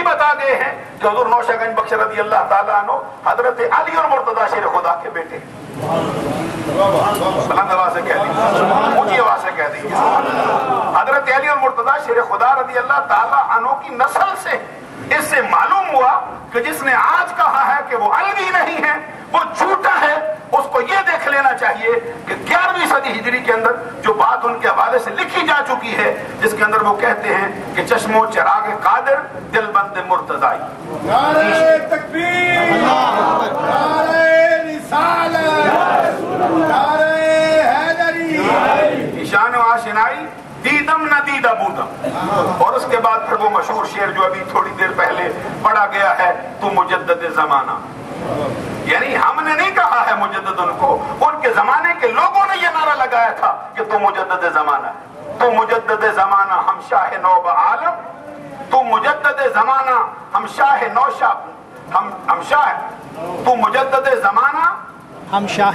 बता गए हैं कि हुजूर नौशागंज बख्श रज़ी अल्लाह ताला अन्हु हजरत अली और मुर्तजा शेर खुदा के बेटे। बुलंद आवाज से कह दीजिए, ऊंची आवाज से कह दीजिए। हजरत अली और मुर्तजा शेर खुदा रज़ी अल्लाह ताला अन्हु की नस्ल से। इससे मालूम हुआ कि जिसने आज कहा है कि वो अलवी नहीं है वो झूठा है। उसको ये देख लेना चाहिए कि 11वीं सदी हिजरी के अंदर जो बात उनके हवाले से लिखी जा चुकी है, जिसके अंदर वो कहते हैं कि चश्मो चिराग कादिर दिलबंद मुर्तज़ाई। नारे तकबीर, नारे रिसालत, नारे हैदरी, ईशान आशिनाई दीदम न दीदा बूदम। और उसके बाद फिर वो मशहूर शेर जो अभी थोड़ी देर पहले पढ़ा गया है, तू मुजद्दद जमाना। यानी हमने नहीं कहा है मुजद्दद उनको, उनके जमाने के लोगों ने ये नारा लगाया था कि तू मुजद्दद जमाना है, तू मुजद्दद जमाना हम शाह नौब आलम, तू मुजद्दद जमाना हम शाह नौशा, हम शाह, तू मुजद्दद जमाना हम शाह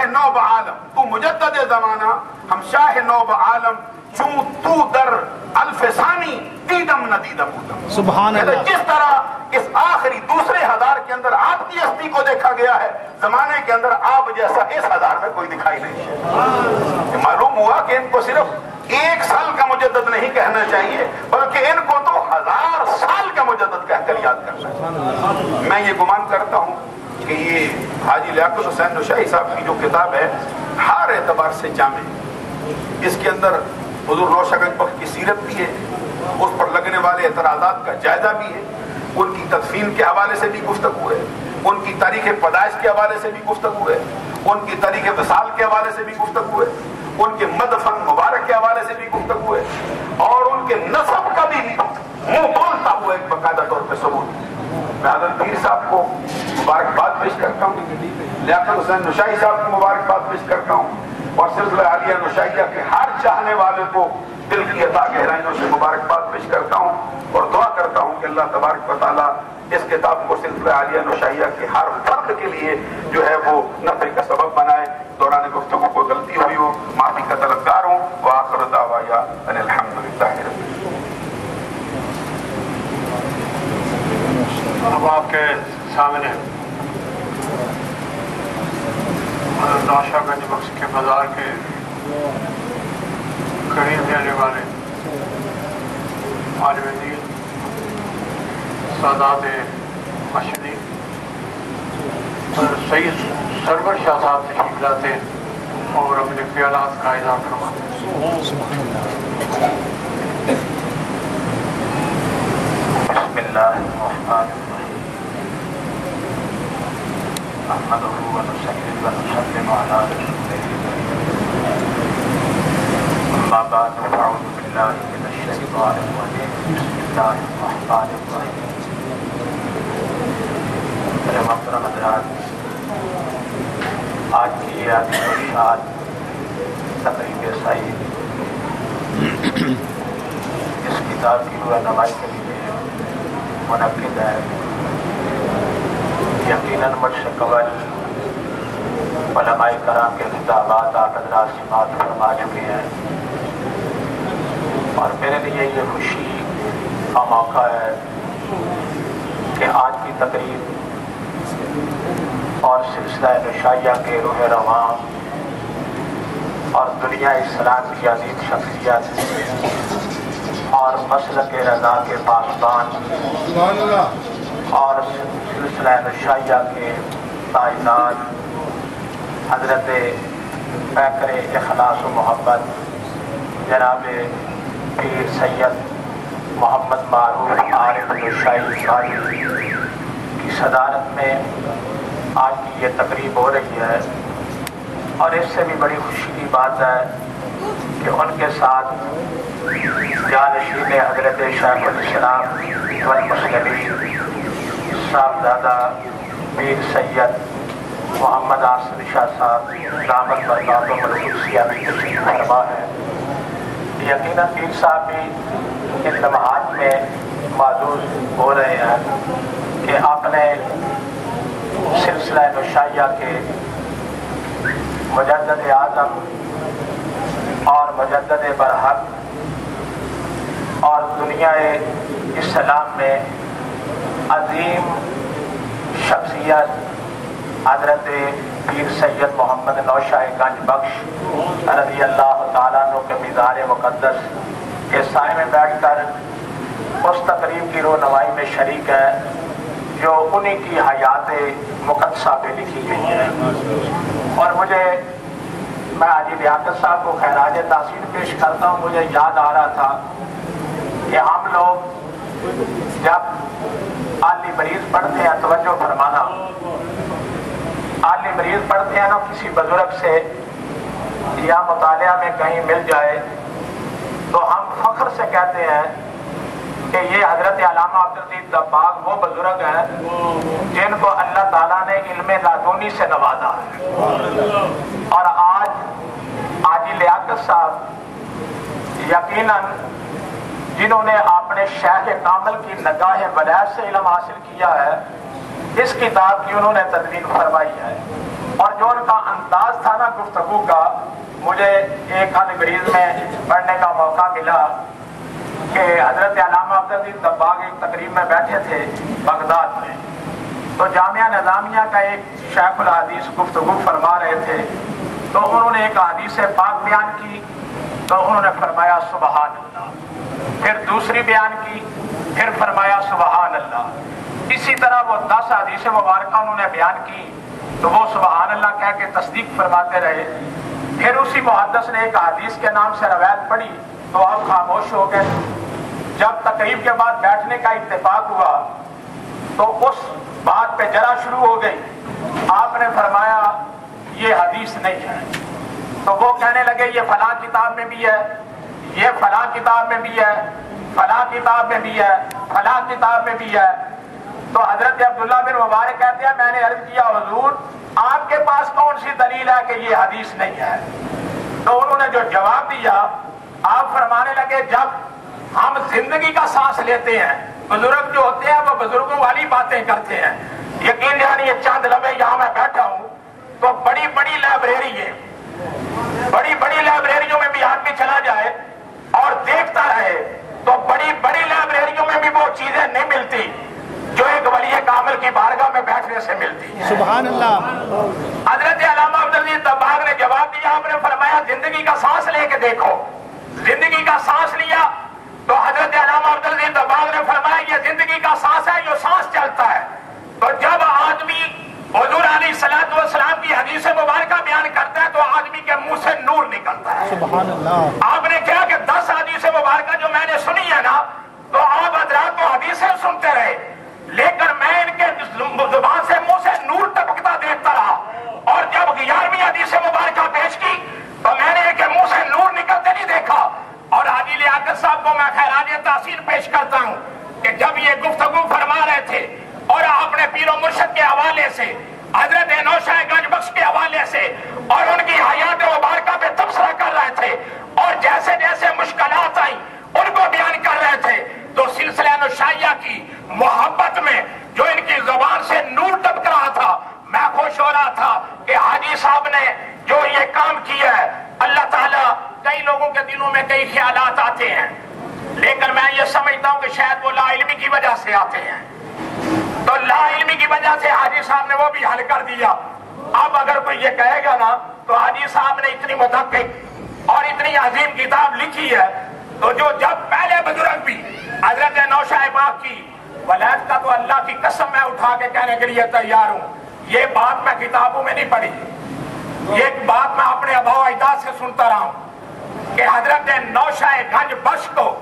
नौब आलम, तू मुजद्दद जमाना हम शाह नौब आलम, चूं तू दर अल्फसानी दीदम न दीदम बूदम। सुभान अल्लाह। जिस तरह इस आखिरी दूसरे हजार के अंदर आपकी हस्ती को देखा गया है, जमाने के अंदर आप जैसा इस हजार में कोई दिखाई नहीं है। मालूम हुआ कि इनको सिर्फ 1 साल का मुजद्दद नहीं कहना चाहिए, बल्कि इनको तो 1000 साल का मुजद्दद कहकर याद करना चाहिए। मैं ये गुमान करता हूँ कि ये हाजी लियाकत हुसैन नौशाही साहब की जो किताब है हर एतबार से जामे, इसके अंदर हुजूर नौशागंज बख्श की सीरत भी है, उस पर लगने वाले एतराज़ात का जायजा भी है, उनकी तदफीन के हवाले से भी गुफ्तगू है, उनकी तारीख पैदाइश के हवाले से भी गुफ्तगू है, उनकी तारीख विसाल के हवाले से भी गुफ्तगू है, उनके मदफन मुबारक के हवाले से भी गुफ्तगू है, और उनके नसब का भी मुंह बोलता हुआ एक बाकायदा तौर पर सबूत। मैं हज़रत पीर साहब को मुबारकबाद पेश करता हूँ, लियाकत हुसैन नौशाही साहब को मुबारकबाद पेश करता हूँ, और सिलसिला आलिया नौशाहिया के हर चाहने वाले को दिल की अता गहराइयों से मुबारकबाद पेश करता हूँ और दुआ करता हूँ कि अल्लाह तबारक व तआला इस किताब को सिलसिला आलिया नौशाहिया के हर फर्द के लिए जो है वो नफ़े का सबब बनाए। दौरान गुफ्तगू को गलती हुई हो माफी का तलबगार हूँ। व आखिर दावाया अनिल हम्दुलिल्लाहि रब्बिल आलमीन। अब आपके सामने नौशागंज बख्श के बाजार के करीब रहने वाले आलिम दीन सादात मशदी और सैयद सरवर शाह साहब तशरीफ लाते और अपने ख्यालात का इज़हार करवाते आज की याद तकरीब सही इस किताब की रहनुमाई के लिए मुनक्किद है। यकीनन मुझसे कबल उलमाए कराम के खिताबात आप हज़रात समाअत फरमा चुके हैं और मेरे लिए ये खुशी का मौका है कि आज की तकरीब और सिलसिला नौशाहिया के रूह रवां और दुनिया इस्लाम की अजीम शख्सियत और मसलक रज़ा के पासबान और सिलसिला नौशाहिया के ताइनात हज़रत पैकर इखलास व मोहब्बत जनाब पीर सैयद मोहम्मद मारूफ आरिफ नौशाही साहब की सदारत में आज की ये तकरीब हो रही है। और इससे भी बड़ी खुशी की बात है कि उनके साथ जानशीन हज़रत शेखुल इस्लाम वल मुस्लिमीन साहबजादा पीर सैयद मोहम्मद आसिफ शाह साहब दामद बरकातुहुल कुद्सिया भी तशरीफ फरमा है। यकीनन पीर साहब भी इन लम्हात में मौजूद हो रहे हैं कि आपने सिलसिला नौशाहिया के मुजद्दिद आज़म और मुजद्दिद बरहक और दुनिया اسلام میں عظیم شخصیت حضرت پیر سید محمد نوشہ گنج بخش رضی اللہ تعالیٰ عنہ کے مزار مقدس کے سائے میں بیٹھ کر اس تقریب کی رونمائی میں شریک ہے جو انہی کی حیات مقدسہ پہ لکھی گئی ہے. اور میں حاجی لیاقت صاحب کو خراج تحسین پیش کرتا ہوں. مجھے یاد آ رہا تھا کہ ہم لوگ جب عالی مریض پڑھتے ہیں, توجہ فرمانا, عالی مریض پڑھتے ہیں نا کسی بزرگ سے یا مطالعہ میں کہیں مل جائے تو ہم فخر سے کہتے ہیں کہ یہ حضرت علامہ عبدالعزیز دباغ وہ بزرگ ہیں جن کو اللہ تعالیٰ نے علم لادنی سے نوازا ہے. اور آج حاجی لیاقت صاحب یقیناً جنہوں نے اپنے شیخ کامل کی نگاہ ولایت سے علم حاصل کیا ہے, اس کتاب کی انہوں نے تدوین فرمائی ہے. اور جو ان کا انداز تھا نا گفتگو کا, مجھے ایک انگریز میں پڑھنے کا موقع ملا کہ حضرت علامہ عبدالعزیز دباغ ایک تقریب میں بیٹھے تھے بغداد میں, تو جامعہ نظامیہ کا ایک شیخ الحدیث گفتگو فرما رہے تھے. تو انہوں نے ایک حدیث پاک بیان کی تو انہوں نے فرمایا سبحان اللہ, پھر دوسری بیان کی, پھر فرمایا سبحان اللہ. اسی طرح وہ 10 حدیث مبارکہ انہوں نے بیان کی تو وہ سبحان اللہ کہہ کے تصدیق فرماتے رہے. پھر اسی محدث نے ایک حدیث کے نام سے روایت پڑھی تو آپ خاموش ہو گئے. جب تقریب کے بعد بیٹھنے کا اتفاق ہوا تو اس بات پہ جرا شروع ہو گئی. آپ نے فرمایا یہ حدیث نہیں ہے. تو وہ کہنے لگے یہ فلاں کتاب میں بھی ہے, یہ فلاں کتاب میں بھی ہے, فلاں کتاب میں بھی ہے, فلاں کتاب میں بھی ہے. تو حضرت عبداللہ بن مبارک کہتے ہیں میں نے عرض کیا حضور آپ کے پاس کون سی دلیل ہے کہ یہ حدیث نہیں ہے؟ تو انہوں نے جو جواب دیا, آپ فرمانے لگے جب ہم زندگی کا سانس لیتے ہیں, بزرگ جو ہوتے ہیں وہ بزرگوں والی باتیں کرتے ہیں. یقین جانیے یہ چند لمحے یہاں میں بیٹھا ہوں تو بڑی بڑی لائبریری ہے, بڑی بڑی لائبریریوں میں بھی آدمی چلا جائے اور دیکھتا رہے تو بڑی بڑی لائبریریوں میں بھی وہ چیزیں نہیں ملتی جو ایک ولی کامل کی بارگاہ میں بیٹھنے سے ملتی ہے. سبحان اللہ. حضرت علامہ عبدالعزیز دباغ نے جواب دیا, آپ نے فرمایا زندگی کا سانس لے کے دیکھو. زندگی کا سانس لیا تو حضرت علامہ عبدالعزیز دباغ نے فرمایا یہ زندگی کا سانس ہے, جو سانس چلتا ہے. تو جب آدمی حضور علیہ الصلوۃ والسلام کی حدیث مبارکہ بیان کرتا ہے تو آدمی کے منہ سے نور نکلتا ہے. سبحان اللہ. آپ نے کہا کہ 10 حدیث مبارکہ جو میں نے سنی ہے نا تو آپ حضرات تو حدیثیں سنتے رہے, لیکن میں ان کے زبان سے منہ سے نور ٹپکتا دیکھتا رہا. اور جب 11ویں حدیث مبارکہ پیش کی تو میں نے ان کے منہ سے نور نکلتے نہیں دیکھا. اور حاجی لیاقت صاحب کو میں خراج تحسین پیش کرتا ہوں کہ جب یہ گفتگو فرما رہے تھے اور آپ نے پیر و مرشد کے حوالے سے, حضرت نوشہ گنج بخش کے حوالے سے اور ان کی حیات مبارکہ پہ تبصرہ کر رہے تھے اور جیسے جیسے مشکلات آئیں ان کو بیان کر رہے تھے تو سلسلہ نوشائیہ کی محبت میں جو ان کی زبان سے نور ٹپک رہا تھا, میں خوش ہو رہا تھا کہ حاجی صاحب نے جو یہ کام کیا ہے. اللہ تعالیٰ کئی لوگوں کے دلوں میں کئی خیالات آتے ہیں, لیکن میں یہ سمجھتا ہوں کہ شاید وہ لا علمی کی وجہ سے آتے ہیں. تو لا علمی کی وجہ سے حاجی صاحب نے وہ بھی حل کر دیا. اب اگر کوئی یہ کہے گا نا تو حاجی صاحب نے اتنی مدقق اور اتنی عظیم کتاب لکھی ہے تو جو جب پہلے بزرگ بھی حضرت نوشہ پاک کی ولایت کا تو اللہ کی قسم میں اٹھا کے کہنے کے لیے تیار ہوں. یہ بات میں کتابوں میں نہیں پڑھی, یہ بات میں اپنے آباء و اجداد سے سنتا رہا ہوں کہ حضرت نوشہ گنج بخش کو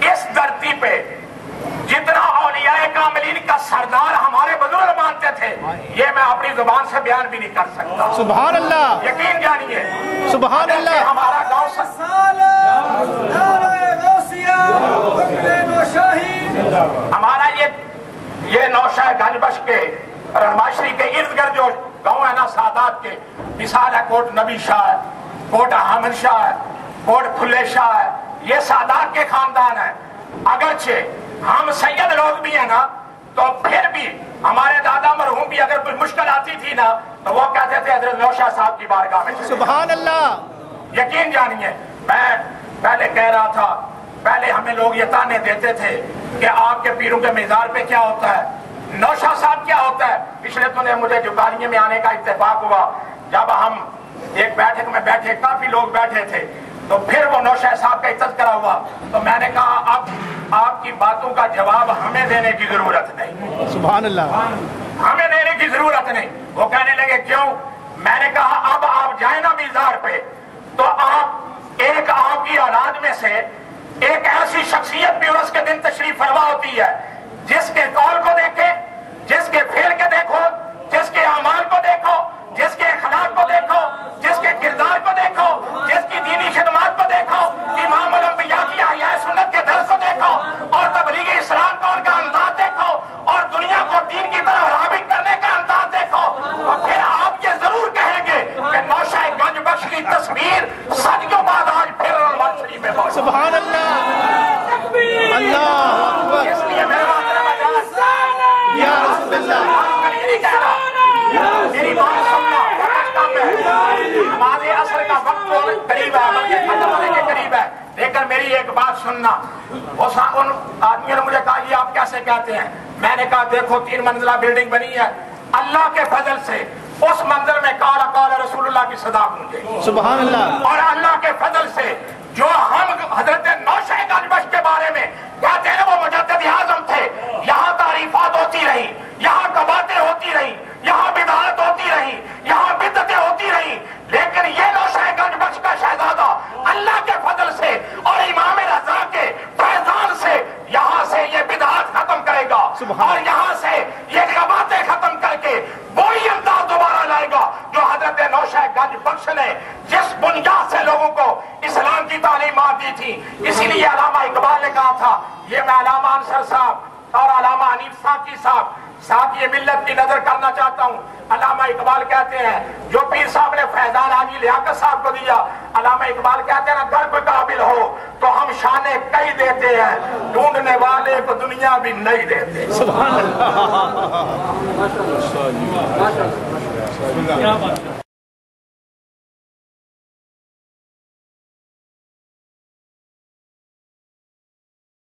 اس دھرتی پہ جتنا اولیاء کاملین کا سردار ہمارے بزرگ مانتے تھے یہ میں اپنی زبان سے بیان بھی نہیں کر سکتا. سبحان اللہ. یقین جانیے سبحان اللہ. ہمارا گاؤں ہمارا یہ نوشہ گنج بخش کے رہنماشری کے ارد گرد جو گاؤں ہے نا سادات کے, مثال ہے کوٹ نبی شاہ ہے, کوٹ حامد شاہ ہے, کوٹ پھلے شاہ ہے, یہ سادات کے خاندان ہیں. اگرچہ ہم سید لوگ بھی ہیں نا تو پھر بھی ہمارے دادا مرحوم بھی اگر کوئی مشکل آتی تھی نا تو وہ کہتے تھے حضرت نوشہ صاحب کی بارگاہ میں. سبحان اللہ. یقین جانیے میں پہلے کہہ رہا تھا पहले हमें लोग ये ताने देते थे कि आपके पीरों के मज़ार पे क्या होता है, नौशाद साहब क्या होता है। पिछले दिनों मुझे जुगारिये में आने का इत्तेफाक हुआ, जब हम एक बैठक में बैठे, काफी लोग बैठे थे, तो फिर वो नौशाद साहब का तज़किरा हुआ, तो मैंने कहा अब आपकी बातों का जवाब हमें देने की जरूरत नहीं, सुभान अल्लाह, हमें देने की जरूरत नहीं। वो कहने लगे क्यों? मैंने कहा अब आप जाए ना मीज़ार पे, तो आप एक आपकी औलाद में से एक ऐसी शख्सियत भी उसके दिन तशरीफ फरमा होती है जिसके कौल को देखे, जिसके फेल के देखो, जिसके अमाल को देखो, जिसके अखलाक को देखो, जिसके किरदार को देखो, जिसकी दीनी खिदमत को देखो, इमाम अल-अंबिया की अहया सुन्नत के दर्स को देखो, और तबलीग इस्लाम का उनका अंदाज देखो, और दुनिया को दीन की तरफ राग़िब करने का अंदाज देखो, तो फिर आप ये जरूर कहेंगे कि नौशाद गंज बख्श की तस्वीर सदियों बाद आज फिर रमजान शरीफ में मौजूद। सुभान अल्लाह, अल्लाह अकबर। इसलिए मेरे या रसूल अल्लाह, मेरी बात सुनना, नमाज़े असर का वक्त करीब है, बल्कि खत्म होने के करीब है, लेकिन मेरी एक बात सुनना। उन आदमियों ने मुझे कहा ये आप कैसे कहते हैं? मैंने कहा देखो 3 मंजिला बिल्डिंग बनी है, अल्लाह के फजल से उस मंजिल में काला काला रसूलुल्लाह की सदा गूंजे, सुभान अल्लाह, और अल्लाह के फजल से जो हम हजरत नौशाद गंज बख्श के बारे में कहते हैं वो मुजद्दिद आज़म थे, यहाँ तारीफात होती रही, यहाँ कबातें होती रही, यहाँ बिदात होती रही, यहाँ बिदतें होती रही, लेकिन ये नौशाद गंज बख्श का शहजादा अल्लाह के फजल से और इमाम रज़ा के फैजान से यहाँ से ये बिदात खत्म करेगा, और यहाँ से ये कबातें खत्म करके वही अंदाज दोबारा लाएगा जो हजरत नौशाद गंज बख्श ने जिस बुनियाद से लोगों को इस्लाम की तालीमात दी थी। इसीलिए अल्लामा इकबाल ने कहा था, ये मैं अल्लामा अंसर साहब और अल्लामा हनीफ साकी साहब साथ ये मिल्लत की नजर करना चाहता हूँ। अल्लामा इकबाल कहते हैं जो पीर साहब ने फैजान हाजी लियाकत साहब को दिया, अल्लामा इकबाल कहते हैं ना अगर कोई काबिल हो तो हम शाने कई देते हैं, ढूंढने वाले को दुनिया भी नहीं देते। सुभान अल्लाह।